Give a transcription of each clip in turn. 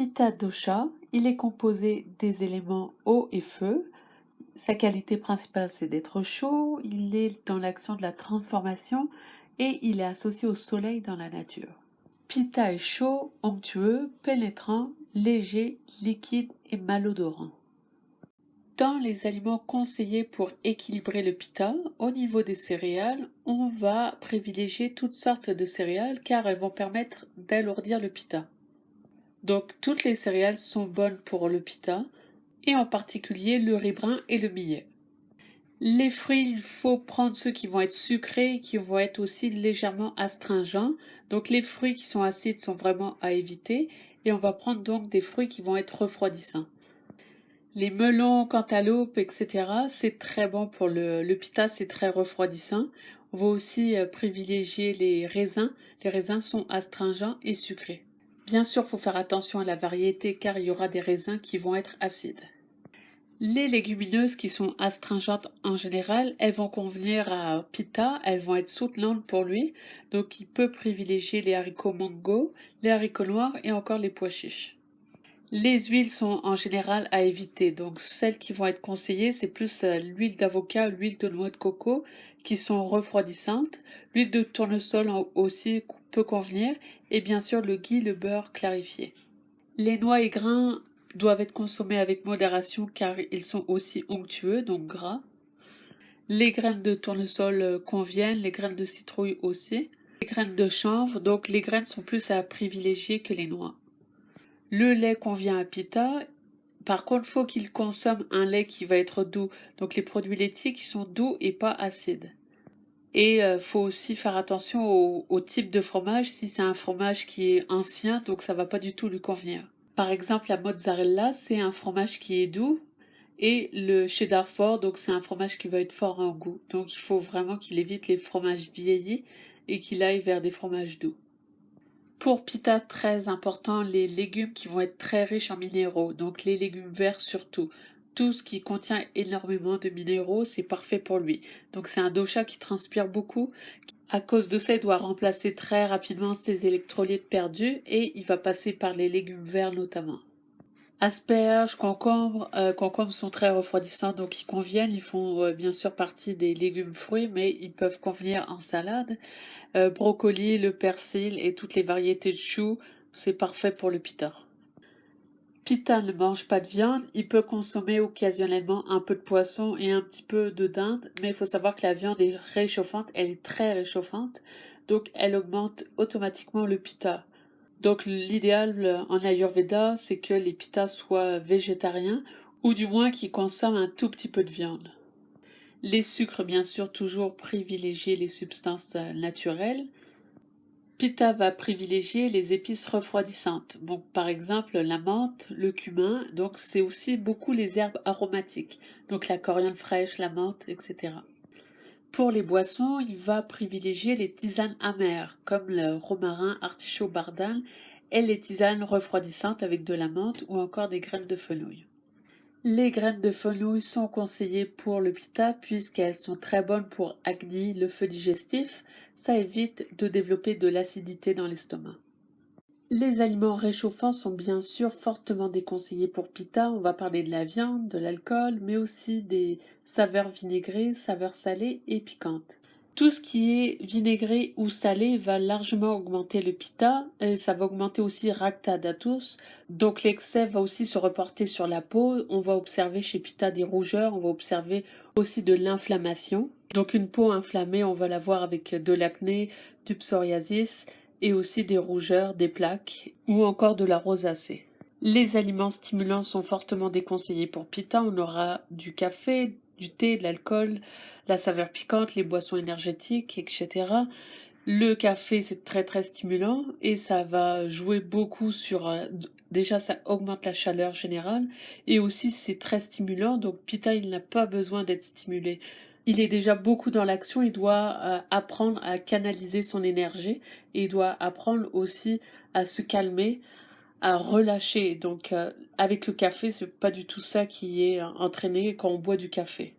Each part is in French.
Pitta dosha, il est composé des éléments eau et feu. Sa qualité principale, c'est d'être chaud, il est dans l'action de la transformation et il est associé au soleil dans la nature. Pitta est chaud, onctueux, pénétrant, léger, liquide et malodorant. Dans les aliments conseillés pour équilibrer le pitta, au niveau des céréales, on va privilégier toutes sortes de céréales car elles vont permettre d'alourdir le pitta. Donc toutes les céréales sont bonnes pour le pitta, et en particulier le riz brun et le millet. Les fruits, il faut prendre ceux qui vont être sucrés et qui vont être aussi légèrement astringents. Donc les fruits qui sont acides sont vraiment à éviter, et on va prendre donc des fruits qui vont être refroidissants. Les melons, cantaloupes, etc., c'est très bon pour le pitta, c'est très refroidissant. On va aussi privilégier les raisins. Les raisins sont astringents et sucrés. Bien sûr, il faut faire attention à la variété car il y aura des raisins qui vont être acides. Les légumineuses qui sont astringentes en général, elles vont convenir à Pitta, elles vont être soutenantes pour lui, donc il peut privilégier les haricots mango, les haricots noirs et encore les pois chiches. Les huiles sont en général à éviter, donc celles qui vont être conseillées, c'est plus l'huile d'avocat, l'huile de noix de coco qui sont refroidissantes, l'huile de tournesol aussi peut convenir, et bien sûr le ghee, le beurre clarifié. Les noix et grains doivent être consommés avec modération car ils sont aussi onctueux, donc gras. Les graines de tournesol conviennent, les graines de citrouille aussi. Les graines de chanvre, donc les graines sont plus à privilégier que les noix. Le lait convient à Pitta. Par contre, il faut qu'il consomme un lait qui va être doux. Donc les produits laitiers qui sont doux et pas acides. Et faut aussi faire attention au type de fromage. Si c'est un fromage qui est ancien, donc ça va pas du tout lui convenir. Par exemple, la mozzarella, c'est un fromage qui est doux. Et le cheddar fort, donc c'est un fromage qui va être fort en goût. Donc il faut vraiment qu'il évite les fromages vieillis et qu'il aille vers des fromages doux. Pour Pitta, très important, les légumes qui vont être très riches en minéraux, donc les légumes verts surtout. Tout ce qui contient énormément de minéraux, c'est parfait pour lui. Donc c'est un dosha qui transpire beaucoup. À cause de ça, il doit remplacer très rapidement ses électrolytes perdus et il va passer par les légumes verts notamment. Asperges, concombres sont très refroidissants, donc ils conviennent. Ils font bien sûr partie des légumes fruits, mais ils peuvent convenir en salade. Brocoli, le persil et toutes les variétés de choux, c'est parfait pour le pitta. Pitta ne mange pas de viande, il peut consommer occasionnellement un peu de poisson et un petit peu de dinde, mais il faut savoir que la viande est réchauffante, elle est très réchauffante, donc elle augmente automatiquement le pitta. Donc l'idéal en Ayurveda, c'est que les pittas soient végétariens ou du moins qu'ils consomment un tout petit peu de viande. Les sucres, bien sûr, toujours privilégier les substances naturelles. Pitta va privilégier les épices refroidissantes. Donc, par exemple, la menthe, le cumin. Donc, c'est aussi beaucoup les herbes aromatiques. Donc, la coriandre fraîche, la menthe, etc. Pour les boissons, il va privilégier les tisanes amères, comme le romarin, artichaut, bardane, et les tisanes refroidissantes avec de la menthe ou encore des graines de fenouil. Les graines de fenouil sont conseillées pour le pitta puisqu'elles sont très bonnes pour Agni, le feu digestif. Ça évite de développer de l'acidité dans l'estomac. Les aliments réchauffants sont bien sûr fortement déconseillés pour pitta. On va parler de la viande, de l'alcool, mais aussi des saveurs vinaigrées, saveurs salées et piquantes. Tout ce qui est vinaigré ou salé va largement augmenter le pitta et ça va augmenter aussi Racta datus. Donc l'excès va aussi se reporter sur la peau. On va observer chez pitta des rougeurs, on va observer aussi de l'inflammation. Donc une peau inflammée, on va la voir avec de l'acné, du psoriasis et aussi des rougeurs, des plaques ou encore de la rosacée. Les aliments stimulants sont fortement déconseillés pour pitta. On aura du café, du thé, de l'alcool, la saveur piquante, les boissons énergétiques, etc. Le café, c'est très très stimulant et ça va jouer beaucoup sur... déjà, ça augmente la chaleur générale et aussi c'est très stimulant. Donc Pitta, il n'a pas besoin d'être stimulé. Il est déjà beaucoup dans l'action, il doit apprendre à canaliser son énergie et il doit apprendre aussi à se calmer, à relâcher. Donc avec le café, c'est pas du tout ça qui est entraîné quand on boit du café.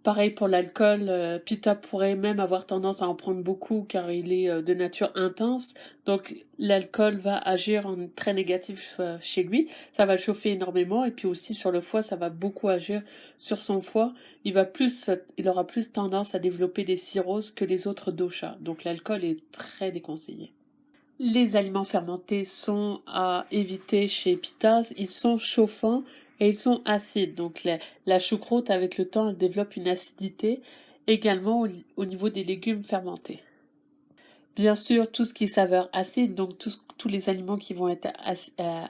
Pareil pour l'alcool, Pitta pourrait même avoir tendance à en prendre beaucoup car il est de nature intense. Donc l'alcool va agir en très négatif chez lui. Ça va le chauffer énormément et puis aussi sur le foie, ça va beaucoup agir sur son foie. Il aura plus tendance à développer des cirrhoses que les autres doshas. Donc l'alcool est très déconseillé. Les aliments fermentés sont à éviter chez Pitta. Ils sont chauffants et ils sont acides. Donc la choucroute, avec le temps, elle développe une acidité également au niveau des légumes fermentés. Bien sûr, tout ce qui est saveur acide, donc tous les aliments qui vont être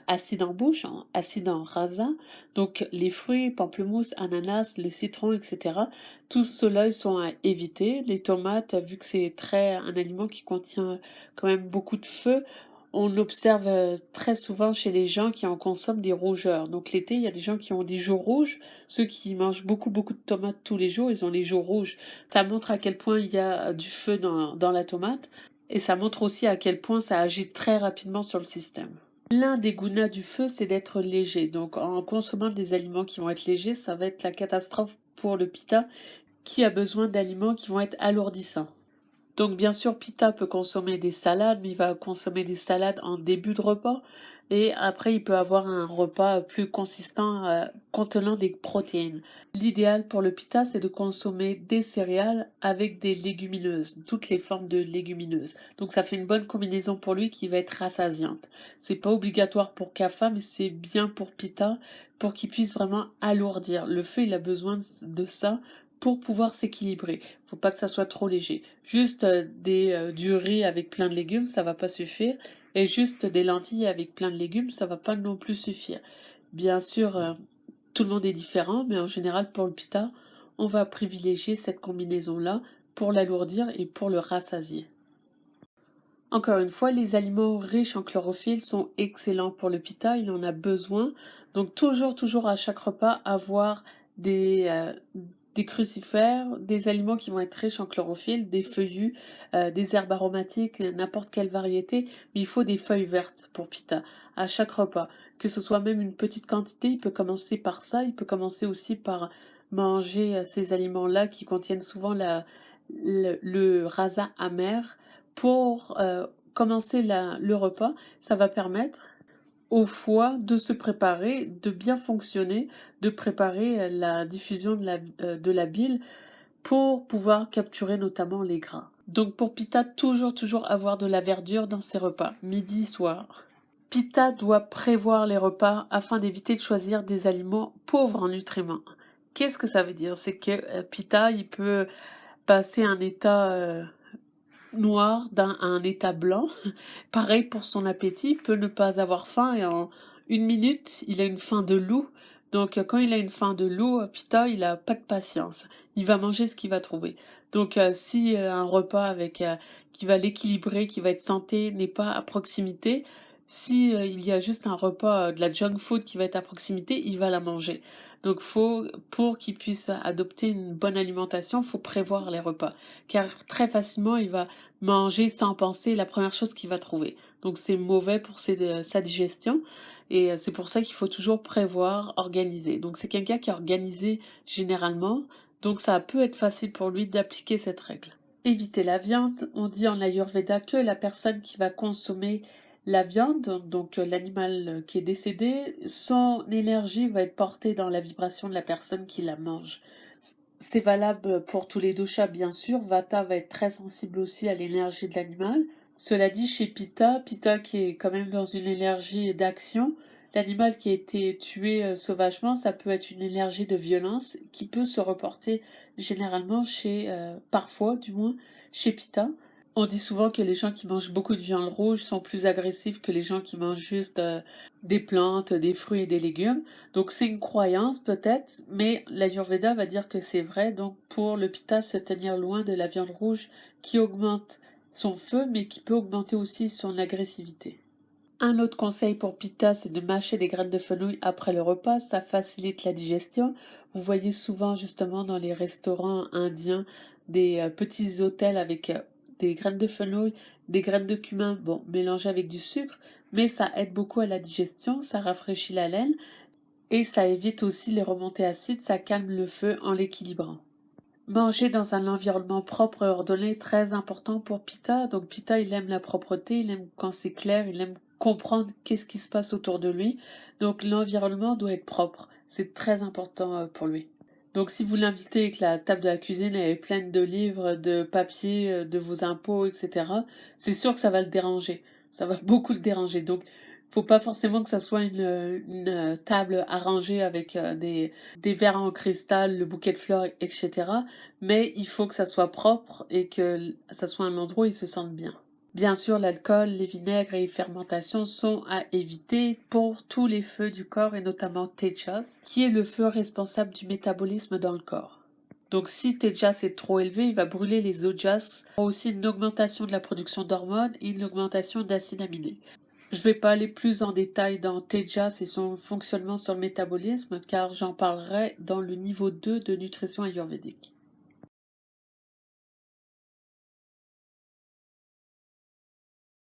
acides en bouche, acides en rasa, donc les fruits, pamplemousse, ananas, le citron, etc. Tous ceux-là, ils sont à éviter. Les tomates, vu que c'est un aliment qui contient quand même beaucoup de feu, on observe très souvent chez les gens qui en consomment des rougeurs. Donc l'été, il y a des gens qui ont des joues rouges. Ceux qui mangent beaucoup de tomates tous les jours, ils ont les joues rouges. Ça montre à quel point il y a du feu dans la tomate. Et ça montre aussi à quel point ça agit très rapidement sur le système. L'un des gunas du feu, c'est d'être léger. Donc en consommant des aliments qui vont être légers, ça va être la catastrophe pour le pitta qui a besoin d'aliments qui vont être alourdissants. Donc bien sûr, Pitta peut consommer des salades, mais il va consommer des salades en début de repas. Et après, il peut avoir un repas plus consistant contenant des protéines. L'idéal pour le Pitta, c'est de consommer des céréales avec des légumineuses, toutes les formes de légumineuses. Donc ça fait une bonne combinaison pour lui qui va être rassasiante. C'est pas obligatoire pour Kapha, mais c'est bien pour Pitta, pour qu'il puisse vraiment alourdir. Le feu, il a besoin de ça pour pouvoir s'équilibrer. Faut pas que ça soit trop léger. Juste du riz avec plein de légumes, ça va pas suffire. Et juste des lentilles avec plein de légumes, ça va pas non plus suffire. Bien sûr, tout le monde est différent, mais en général, pour le pita, on va privilégier cette combinaison-là pour l'alourdir et pour le rassasier. Encore une fois, les aliments riches en chlorophylle sont excellents pour le pita, il en a besoin. Donc toujours à chaque repas, avoir des crucifères, des aliments qui vont être riches en chlorophylle, des feuillus, des herbes aromatiques, n'importe quelle variété, mais il faut des feuilles vertes pour pita à chaque repas. Que ce soit même une petite quantité, il peut commencer par ça, il peut commencer aussi par manger ces aliments-là qui contiennent souvent le rasa amer pour commencer le repas. Ça va permettre au foie de se préparer, de bien fonctionner, de préparer la diffusion de la bile pour pouvoir capturer notamment les gras. Donc pour Pitta, toujours avoir de la verdure dans ses repas, midi, soir. Pitta doit prévoir les repas afin d'éviter de choisir des aliments pauvres en nutriments. Qu'est-ce que ça veut dire? C'est que Pitta, il peut passer un état noir à un état blanc. Pareil pour son appétit, il peut ne pas avoir faim et en une minute, il a une faim de loup. Donc quand il a une faim de loup, Pitta, il a pas de patience. Il va manger ce qu'il va trouver. Donc si un repas qui va l'équilibrer, qui va être santé, n'est pas à proximité, si il y a juste un repas de la junk food qui va être à proximité, il va la manger. Donc pour qu'il puisse adopter une bonne alimentation, faut prévoir les repas. Car très facilement, il va manger sans penser la première chose qu'il va trouver. Donc c'est mauvais pour sa digestion et c'est pour ça qu'il faut toujours prévoir, organiser. Donc c'est quelqu'un qui est organisé généralement, donc ça peut être facile pour lui d'appliquer cette règle. Éviter la viande, on dit en Ayurveda que la personne qui va consommer la viande, donc l'animal qui est décédé, son énergie va être portée dans la vibration de la personne qui la mange. C'est valable pour tous les doshas, bien sûr. Vata va être très sensible aussi à l'énergie de l'animal. Cela dit, chez Pitta qui est quand même dans une énergie d'action, l'animal qui a été tué sauvagement, ça peut être une énergie de violence qui peut se reporter généralement parfois du moins, chez Pitta. On dit souvent que les gens qui mangent beaucoup de viande rouge sont plus agressifs que les gens qui mangent juste des plantes, des fruits et des légumes. Donc c'est une croyance peut-être, mais l'Ayurveda va dire que c'est vrai. Donc pour le Pitta, se tenir loin de la viande rouge qui augmente son feu, mais qui peut augmenter aussi son agressivité. Un autre conseil pour Pitta, c'est de mâcher des graines de fenouil après le repas. Ça facilite la digestion. Vous voyez souvent justement dans les restaurants indiens des petits hôtels avec des graines de fenouil, des graines de cumin, bon, mélangées avec du sucre, mais ça aide beaucoup à la digestion, ça rafraîchit la laine et ça évite aussi les remontées acides, ça calme le feu en l'équilibrant. Manger dans un environnement propre et ordonné est très important pour Pitta. Donc Pitta, il aime la propreté, il aime quand c'est clair, il aime comprendre qu'est-ce qui se passe autour de lui. Donc l'environnement doit être propre. C'est très important pour lui. Donc si vous l'invitez et que la table de la cuisine est pleine de livres, de papiers, de vos impôts, etc., c'est sûr que ça va le déranger. Ça va beaucoup le déranger. Donc faut pas forcément que ça soit une table arrangée avec des verres en cristal, le bouquet de fleurs, etc. Mais il faut que ça soit propre et que ça soit un endroit où ils se sentent bien. Bien sûr, l'alcool, les vinaigres et les fermentations sont à éviter pour tous les feux du corps et notamment Tejas, qui est le feu responsable du métabolisme dans le corps. Donc si Tejas est trop élevé, il va brûler les ojas, aussi une augmentation de la production d'hormones et une augmentation d'acides aminés. Je ne vais pas aller plus en détail dans Tejas et son fonctionnement sur le métabolisme car j'en parlerai dans le niveau 2 de nutrition ayurvédique.